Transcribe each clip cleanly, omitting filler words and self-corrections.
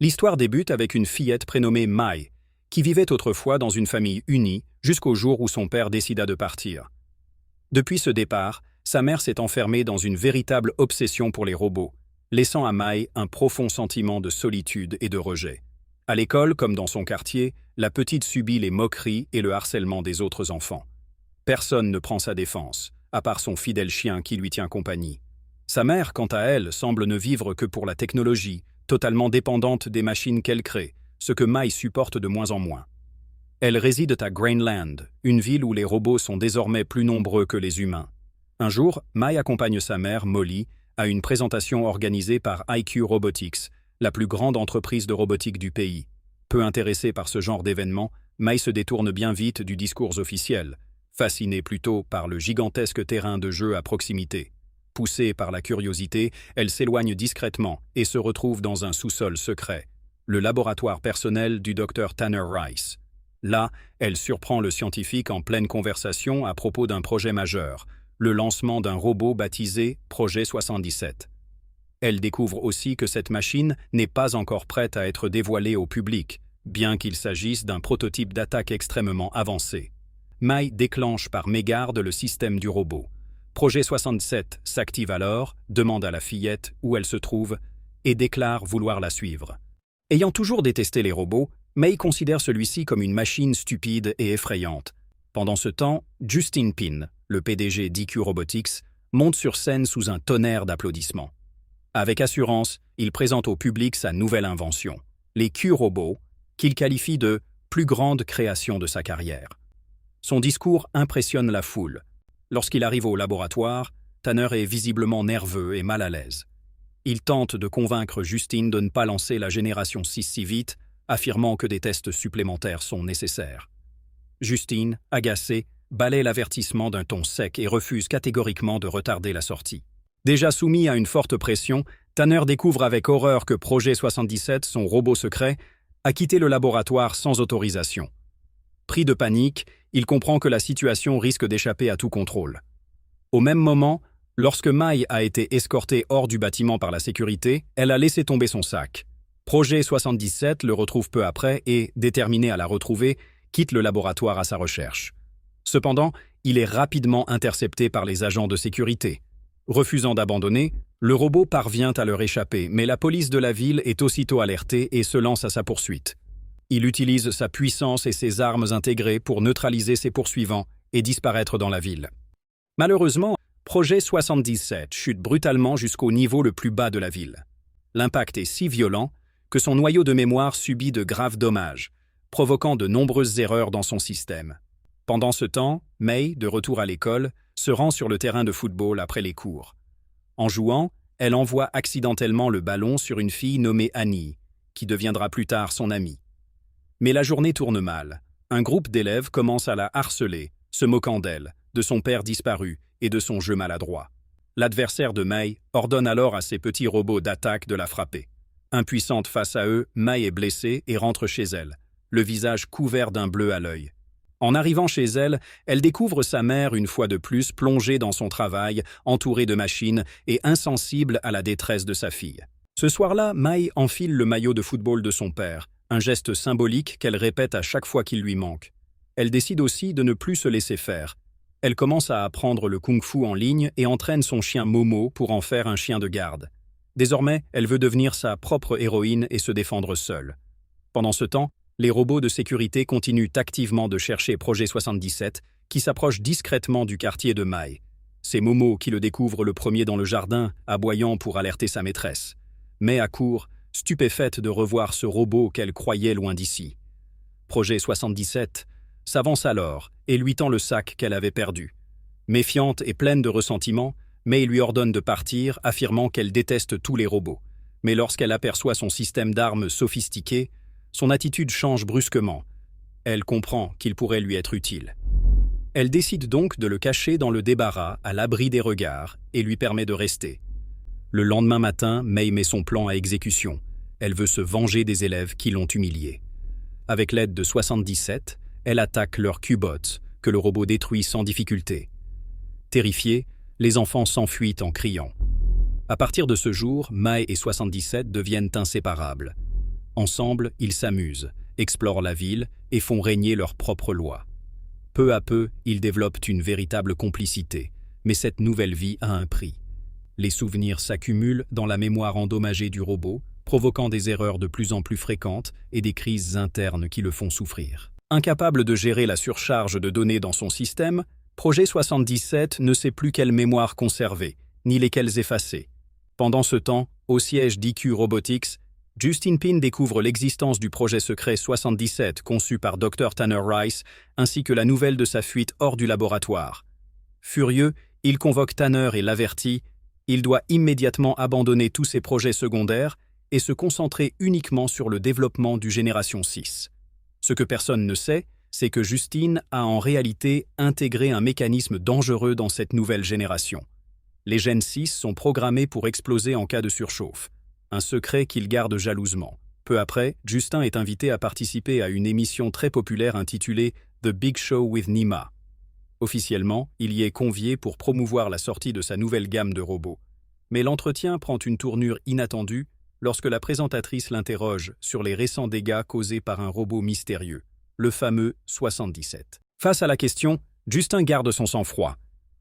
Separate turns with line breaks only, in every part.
L'histoire débute avec une fillette prénommée Mai, qui vivait autrefois dans une famille unie jusqu'au jour où son père décida de partir. Depuis ce départ, sa mère s'est enfermée dans une véritable obsession pour les robots, laissant à Mai un profond sentiment de solitude et de rejet. À l'école, comme dans son quartier, la petite subit les moqueries et le harcèlement des autres enfants. Personne ne prend sa défense, à part son fidèle chien qui lui tient compagnie. Sa mère, quant à elle, semble ne vivre que pour la technologie, totalement dépendante des machines qu'elle crée, ce que Mai supporte de moins en moins. Elle réside à Grainland, une ville où les robots sont désormais plus nombreux que les humains. Un jour, Mai accompagne sa mère, Molly, à une présentation organisée par IQ Robotics, la plus grande entreprise de robotique du pays. Peu intéressée par ce genre d'événement, Mai se détourne bien vite du discours officiel, fascinée plutôt par le gigantesque terrain de jeu à proximité. Poussée par la curiosité, elle s'éloigne discrètement et se retrouve dans un sous-sol secret, le laboratoire personnel du docteur Tanner Rice. Là, elle surprend le scientifique en pleine conversation à propos d'un projet majeur, le lancement d'un robot baptisé Projet 77. Elle découvre aussi que cette machine n'est pas encore prête à être dévoilée au public, bien qu'il s'agisse d'un prototype d'attaque extrêmement avancé. Mai déclenche par mégarde le système du robot. Projet 67 s'active alors, demande à la fillette où elle se trouve et déclare vouloir la suivre. Ayant toujours détesté les robots, Mai considère celui-ci comme une machine stupide et effrayante. Pendant ce temps, Justin Pin, le PDG d'IQ Robotics, monte sur scène sous un tonnerre d'applaudissements. Avec assurance, il présente au public sa nouvelle invention, les Q-robots, qu'il qualifie de « plus grande création de sa carrière ». Son discours impressionne la foule. Lorsqu'il arrive au laboratoire, Tanner est visiblement nerveux et mal à l'aise. Il tente de convaincre Justin de ne pas lancer la génération 6 si vite, affirmant que des tests supplémentaires sont nécessaires. Justin, agacé, balaie l'avertissement d'un ton sec et refuse catégoriquement de retarder la sortie. Déjà soumis à une forte pression, Tanner découvre avec horreur que Projet 77, son robot secret, a quitté le laboratoire sans autorisation. Pris de panique, il comprend que la situation risque d'échapper à tout contrôle. Au même moment, lorsque Mai a été escortée hors du bâtiment par la sécurité, elle a laissé tomber son sac. Projet 77 le retrouve peu après et, déterminé à la retrouver, quitte le laboratoire à sa recherche. Cependant, il est rapidement intercepté par les agents de sécurité. Refusant d'abandonner, le robot parvient à leur échapper, mais la police de la ville est aussitôt alertée et se lance à sa poursuite. Il utilise sa puissance et ses armes intégrées pour neutraliser ses poursuivants et disparaître dans la ville. Malheureusement, Projet 77 chute brutalement jusqu'au niveau le plus bas de la ville. L'impact est si violent que son noyau de mémoire subit de graves dommages, provoquant de nombreuses erreurs dans son système. Pendant ce temps, Mai, de retour à l'école, se rend sur le terrain de football après les cours. En jouant, elle envoie accidentellement le ballon sur une fille nommée Annie, qui deviendra plus tard son amie. Mais la journée tourne mal. Un groupe d'élèves commence à la harceler, se moquant d'elle, de son père disparu et de son jeu maladroit. L'adversaire de Mai ordonne alors à ses petits robots d'attaque de la frapper. Impuissante face à eux, Mai est blessée et rentre chez elle, le visage couvert d'un bleu à l'œil. En arrivant chez elle, elle découvre sa mère une fois de plus plongée dans son travail, entourée de machines et insensible à la détresse de sa fille. Ce soir-là, Mai enfile le maillot de football de son père, un geste symbolique qu'elle répète à chaque fois qu'il lui manque. Elle décide aussi de ne plus se laisser faire. Elle commence à apprendre le kung-fu en ligne et entraîne son chien Momo pour en faire un chien de garde. Désormais, elle veut devenir sa propre héroïne et se défendre seule. Pendant ce temps, les robots de sécurité continuent activement de chercher Projet 77, qui s'approche discrètement du quartier de Mai. C'est Momo qui le découvre le premier dans le jardin, aboyant pour alerter sa maîtresse. Mais à court, stupéfaite de revoir ce robot qu'elle croyait loin d'ici. Projet 77 s'avance alors et lui tend le sac qu'elle avait perdu. Méfiante et pleine de ressentiment, Mai lui ordonne de partir, affirmant qu'elle déteste tous les robots. Mais lorsqu'elle aperçoit son système d'armes sophistiqué, son attitude change brusquement. Elle comprend qu'il pourrait lui être utile. Elle décide donc de le cacher dans le débarras, à l'abri des regards, et lui permet de rester. Le lendemain matin, Mai met son plan à exécution. Elle veut se venger des élèves qui l'ont humiliée. Avec l'aide de 77, elle attaque leur Q-bots, que le robot détruit sans difficulté. Terrifiés, les enfants s'enfuient en criant. À partir de ce jour, Mai et 77 deviennent inséparables. Ensemble, ils s'amusent, explorent la ville et font régner leurs propres lois. Peu à peu, ils développent une véritable complicité, mais cette nouvelle vie a un prix. Les souvenirs s'accumulent dans la mémoire endommagée du robot, provoquant des erreurs de plus en plus fréquentes et des crises internes qui le font souffrir. Incapable de gérer la surcharge de données dans son système, Projet 77 ne sait plus quelle mémoire conserver, ni lesquelles effacer. Pendant ce temps, au siège d'IQ Robotics, Justin Pin découvre l'existence du projet secret 77 conçu par Dr. Tanner Rice, ainsi que la nouvelle de sa fuite hors du laboratoire. Furieux, il convoque Tanner et l'avertit. Il doit immédiatement abandonner tous ses projets secondaires et se concentrer uniquement sur le développement du Génération 6. Ce que personne ne sait, c'est que Justin a en réalité intégré un mécanisme dangereux dans cette nouvelle génération. Les gènes 6 sont programmés pour exploser en cas de surchauffe, un secret qu'il garde jalousement. Peu après, Justin est invité à participer à une émission très populaire intitulée The Big Show with Nima. Officiellement, il y est convié pour promouvoir la sortie de sa nouvelle gamme de robots. Mais l'entretien prend une tournure inattendue lorsque la présentatrice l'interroge sur les récents dégâts causés par un robot mystérieux, le fameux 77. Face à la question, Justin garde son sang-froid.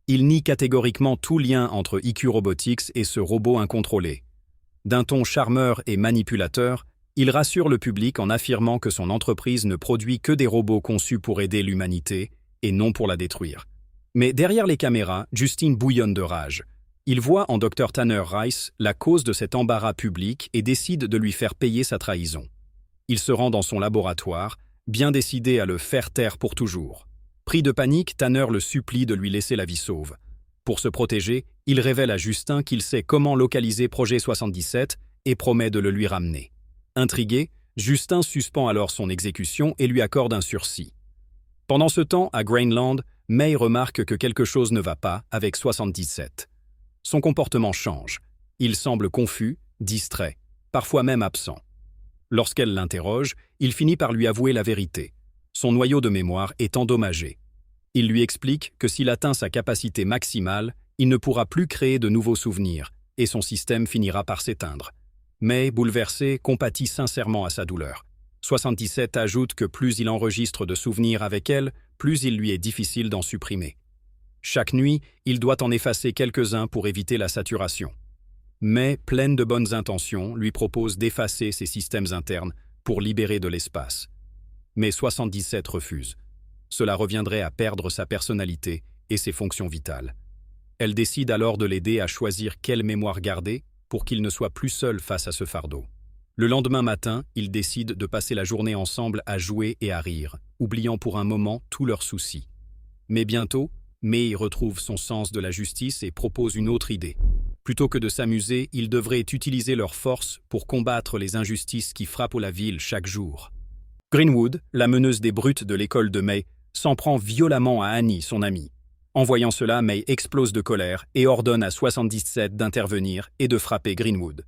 Il nie catégoriquement tout lien entre IQ Robotics et ce robot incontrôlé. D'un ton charmeur et manipulateur, il rassure le public en affirmant que son entreprise ne produit que des robots conçus pour aider l'humanité et non pour la détruire. Mais derrière les caméras, Justin bouillonne de rage. Il voit en Dr. Tanner Rice la cause de cet embarras public et décide de lui faire payer sa trahison. Il se rend dans son laboratoire, bien décidé à le faire taire pour toujours. Pris de panique, Tanner le supplie de lui laisser la vie sauve. Pour se protéger, il révèle à Justin qu'il sait comment localiser Projet 77 et promet de le lui ramener. Intrigué, Justin suspend alors son exécution et lui accorde un sursis. Pendant ce temps, à Grainland, May remarque que quelque chose ne va pas avec 77. Son comportement change. Il semble confus, distrait, parfois même absent. Lorsqu'elle l'interroge, il finit par lui avouer la vérité. Son noyau de mémoire est endommagé. Il lui explique que s'il atteint sa capacité maximale, il ne pourra plus créer de nouveaux souvenirs, et son système finira par s'éteindre. May, bouleversé, compatit sincèrement à sa douleur. 77 ajoute que plus il enregistre de souvenirs avec elle, plus il lui est difficile d'en supprimer. Chaque nuit, il doit en effacer quelques-uns pour éviter la saturation. May, pleine de bonnes intentions, lui propose d'effacer ses systèmes internes pour libérer de l'espace. Mais 77 refuse. Cela reviendrait à perdre sa personnalité et ses fonctions vitales. Elle décide alors de l'aider à choisir quelle mémoire garder pour qu'il ne soit plus seul face à ce fardeau. Le lendemain matin, ils décident de passer la journée ensemble à jouer et à rire, oubliant pour un moment tous leurs soucis. Mais bientôt, May retrouve son sens de la justice et propose une autre idée. Plutôt que de s'amuser, ils devraient utiliser leurs forces pour combattre les injustices qui frappent la ville chaque jour. Greenwood, la meneuse des brutes de l'école de May, s'en prend violemment à Annie, son amie. En voyant cela, May explose de colère et ordonne à 77 d'intervenir et de frapper Greenwood.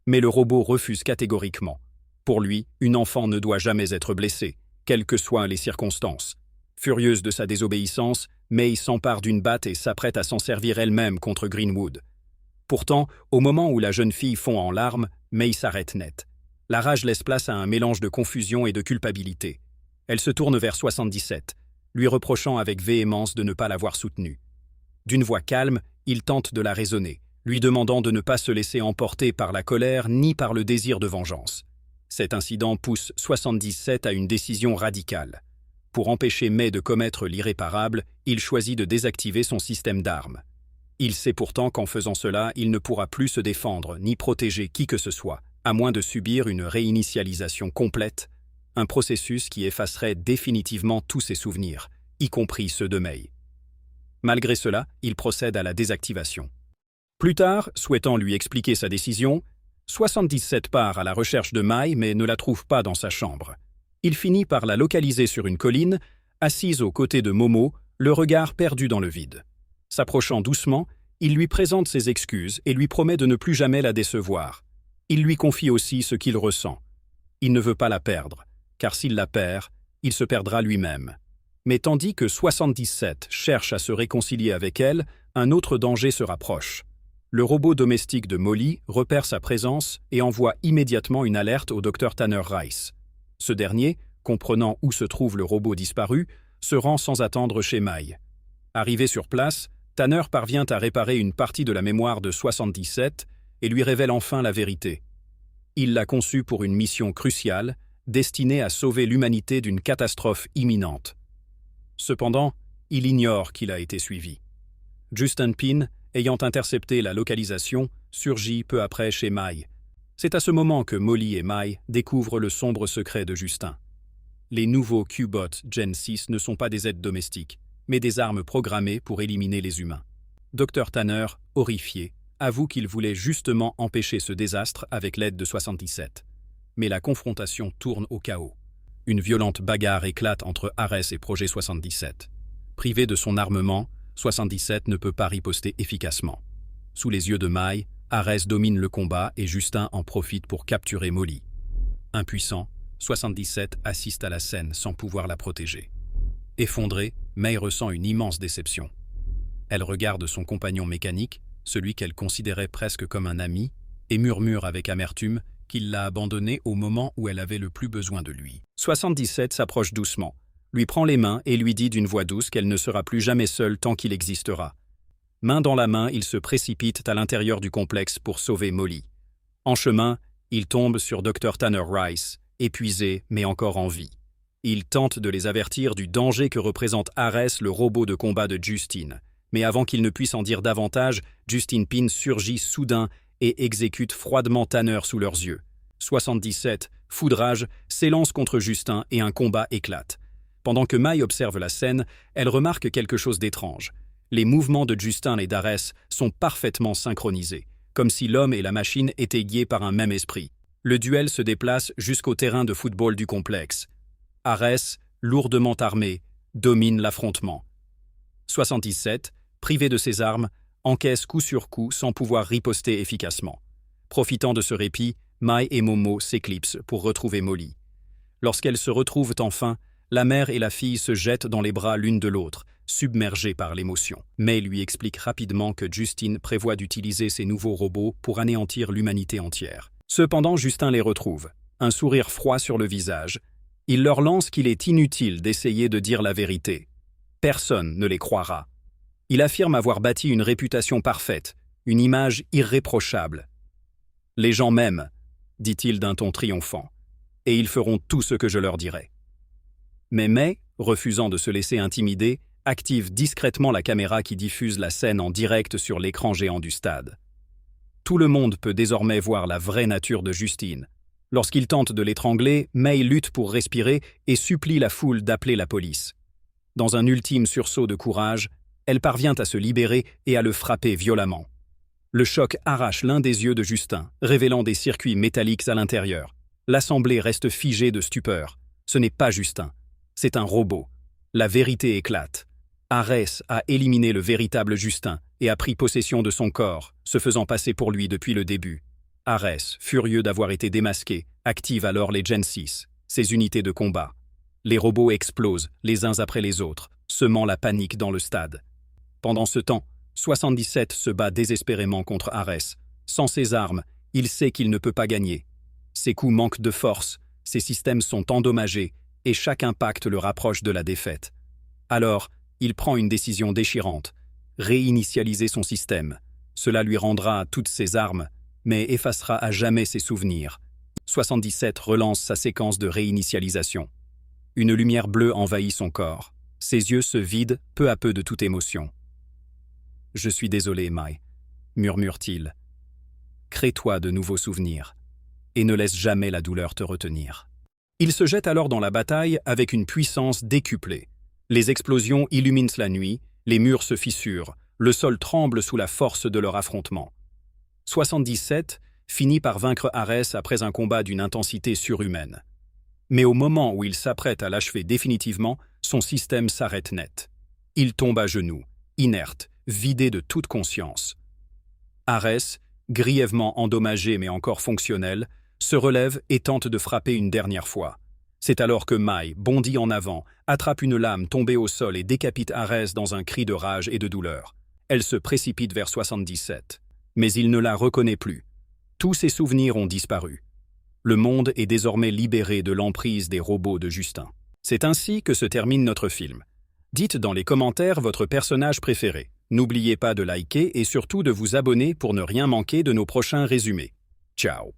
Mais le robot refuse catégoriquement. Pour lui, une enfant ne doit jamais être blessée, quelles que soient les circonstances. Furieuse de sa désobéissance, May s'empare d'une batte et s'apprête à s'en servir elle-même contre Greenwood. Pourtant, au moment où la jeune fille fond en larmes, May s'arrête net. La rage laisse place à un mélange de confusion et de culpabilité. Elle se tourne vers 77, lui reprochant avec véhémence de ne pas l'avoir soutenue. D'une voix calme, il tente de la raisonner, lui demandant de ne pas se laisser emporter par la colère ni par le désir de vengeance. Cet incident pousse 77 à une décision radicale. Pour empêcher May de commettre l'irréparable, il choisit de désactiver son système d'armes. Il sait pourtant qu'en faisant cela, il ne pourra plus se défendre ni protéger qui que ce soit, à moins de subir une réinitialisation complète, un processus qui effacerait définitivement tous ses souvenirs, y compris ceux de May. Malgré cela, il procède à la désactivation. Plus tard, souhaitant lui expliquer sa décision, 77 part à la recherche de May mais ne la trouve pas dans sa chambre. Il finit par la localiser sur une colline, assise aux côtés de Momo, le regard perdu dans le vide. S'approchant doucement, il lui présente ses excuses et lui promet de ne plus jamais la décevoir. Il lui confie aussi ce qu'il ressent. Il ne veut pas la perdre, car s'il la perd, il se perdra lui-même. Mais tandis que 77 cherche à se réconcilier avec elle, un autre danger se rapproche. le robot domestique de Molly repère sa présence et envoie immédiatement une alerte au Dr Tanner Rice. Ce dernier, comprenant où se trouve le robot disparu, se rend sans attendre chez Mai. Arrivé sur place, Tanner parvient à réparer une partie de la mémoire de 77 et lui révèle enfin la vérité. Il l'a conçu pour une mission cruciale, destinée à sauver l'humanité d'une catastrophe imminente. Cependant, il ignore qu'il a été suivi. Justin Pin, ayant intercepté la localisation, surgit peu après chez Mai. C'est à ce moment que Molly et Mai découvrent le sombre secret de Justin. Les nouveaux Q-Bots Gen 6 ne sont pas des aides domestiques, mais des armes programmées pour éliminer les humains. Dr Tanner, horrifié, avoue qu'il voulait justement empêcher ce désastre avec l'aide de 77. Mais la confrontation tourne au chaos. Une violente bagarre éclate entre Ares et Projet 77. Privé de son armement, 77 ne peut pas riposter efficacement. Sous les yeux de Mai, Ares domine le combat et Justin en profite pour capturer Molly. Impuissant, 77 assiste à la scène sans pouvoir la protéger. Effondrée, Mai ressent une immense déception. Elle regarde son compagnon mécanique, celui qu'elle considérait presque comme un ami, et murmure avec amertume qu'il l'a abandonné au moment où elle avait le plus besoin de lui. 77 s'approche doucement, lui prend les mains et lui dit d'une voix douce qu'elle ne sera plus jamais seule tant qu'il existera. Main dans la main, ils se précipitent à l'intérieur du complexe pour sauver Molly. En chemin, ils tombent sur Dr Tanner Rice, épuisé mais encore en vie. Il tente de les avertir du danger que représente Ares, le robot de combat de Justine. Mais avant qu'il ne puisse en dire davantage, Justin Pin surgit soudain et exécute froidement Tanner sous leurs yeux. 77, fou de rage, s'élance contre Justin et un combat éclate. Pendant que Mai observe la scène, elle remarque quelque chose d'étrange. Les mouvements de Justin et d'Ares sont parfaitement synchronisés, comme si l'homme et la machine étaient guiés par un même esprit. Le duel se déplace jusqu'au terrain de football du complexe. Ares, lourdement armé, domine l'affrontement. 77, privé de ses armes, encaisse coup sur coup sans pouvoir riposter efficacement. Profitant de ce répit, Mai et Momo s'éclipsent pour retrouver Molly. Lorsqu'elles se retrouvent enfin, la mère et la fille se jettent dans les bras l'une de l'autre, submergées par l'émotion. Mai lui explique rapidement que Justine prévoit d'utiliser ces nouveaux robots pour anéantir l'humanité entière. Cependant, Justin les retrouve, un sourire froid sur le visage. Il leur lance qu'il est inutile d'essayer de dire la vérité. Personne ne les croira. Il affirme avoir bâti une réputation parfaite, une image irréprochable. « Les gens m'aiment », dit-il d'un ton triomphant, « et ils feront tout ce que je leur dirai. » Mais Mai, refusant de se laisser intimider, active discrètement la caméra qui diffuse la scène en direct sur l'écran géant du stade. Tout le monde peut désormais voir la vraie nature de Justine. Lorsqu'il tente de l'étrangler, Mai lutte pour respirer et supplie la foule d'appeler la police. Dans un ultime sursaut de courage, elle parvient à se libérer et à le frapper violemment. Le choc arrache l'un des yeux de Justin, révélant des circuits métalliques à l'intérieur. L'assemblée reste figée de stupeur. Ce n'est pas Justin, c'est un robot. La vérité éclate. Ares a éliminé le véritable Justin et a pris possession de son corps, se faisant passer pour lui depuis le début. Ares, furieux d'avoir été démasqué, active alors les Gen 6, ses unités de combat. Les robots explosent, les uns après les autres, semant la panique dans le stade. Pendant ce temps, 77 se bat désespérément contre Ares. Sans ses armes, il sait qu'il ne peut pas gagner. Ses coups manquent de force, ses systèmes sont endommagés, et chaque impact le rapproche de la défaite. Alors, il prend une décision déchirante, réinitialiser son système. Cela lui rendra toutes ses armes, mais effacera à jamais ses souvenirs. 77 relance sa séquence de réinitialisation. Une lumière bleue envahit son corps. Ses yeux se vident peu à peu de toute émotion. « Je suis désolé, Mai », murmure-t-il. « Crée-toi de nouveaux souvenirs, et ne laisse jamais la douleur te retenir. » Il se jette alors dans la bataille avec une puissance décuplée. Les explosions illuminent la nuit, les murs se fissurent, le sol tremble sous la force de leur affrontement. 77 finit par vaincre Ares après un combat d'une intensité surhumaine. Mais au moment où il s'apprête à l'achever définitivement, son système s'arrête net. Il tombe à genoux, inerte, vidé de toute conscience. Ares, grièvement endommagé mais encore fonctionnel, se relève et tente de frapper une dernière fois. C'est alors que Mai bondit en avant, attrape une lame tombée au sol et décapite Ares dans un cri de rage et de douleur. Elle se précipite vers 77. Mais il ne la reconnaît plus. Tous ses souvenirs ont disparu. Le monde est désormais libéré de l'emprise des robots de Justin. C'est ainsi que se termine notre film. Dites dans les commentaires votre personnage préféré. N'oubliez pas de liker et surtout de vous abonner pour ne rien manquer de nos prochains résumés. Ciao.